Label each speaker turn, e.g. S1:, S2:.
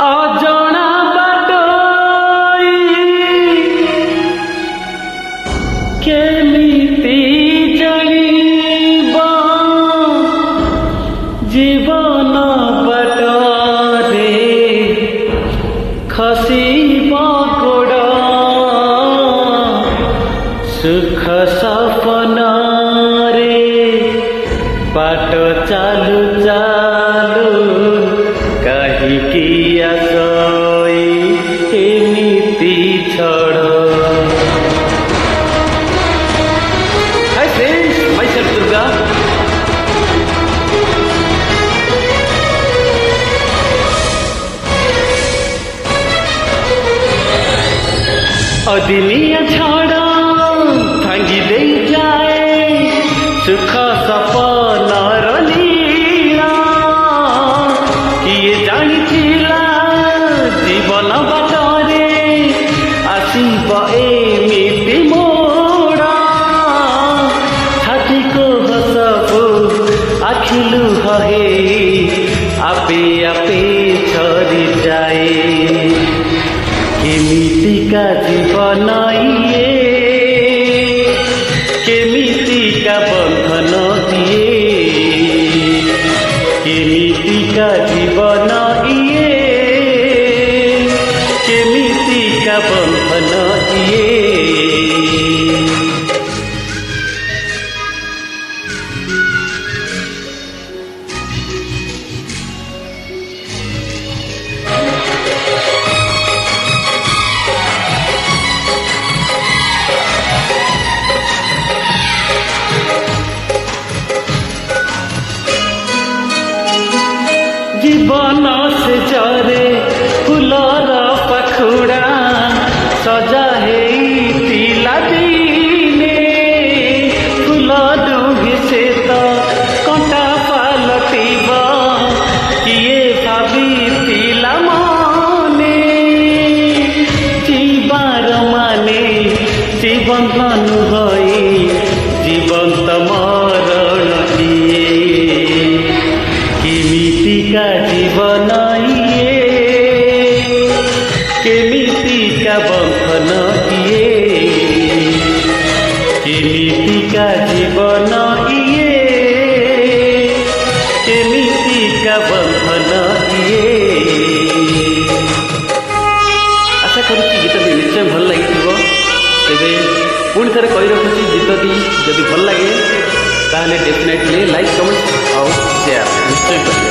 S1: अजଣା बाटोई केमिति जानिबा जीवन बाटरे खसिबा गोड़ सुख सपना रे बाट चालू चालू कहीं आसई एमिति छड़। Hi friends, myself Durga. अदिनिया छड़ा भांगी दे जाए सुख सपनार लीला किए जानिथिला जीवन बाटरे आसीब एमिति मोड़ छाती को हसबू आखि लुह हे आपे आपे झरी जाए केमितिका जीवन इए केमितिका बंधन इए केमितिका जीवन इए केमितिका बंधन इए। जीवन से जरे फुलर पखुड़ा सजा हेइतिला दिने फुल दुही से तो कंटा पालटिब किए भाबितिला मने जीवार माने जीवन नुहई जीवंत मरण किए केमितिका जीवन इए केमितिका बंधन इए केमितिका जीवन इए केमितिका बंधन इए। आशा करुच्ची गीतटी निश्चय भल लगी तेरे पुणी थे कही रखुच्छी गीतटी जदि भल लगे ताहले डेफिनेटली लाइक कमेंट और शेयर निश्चय करें।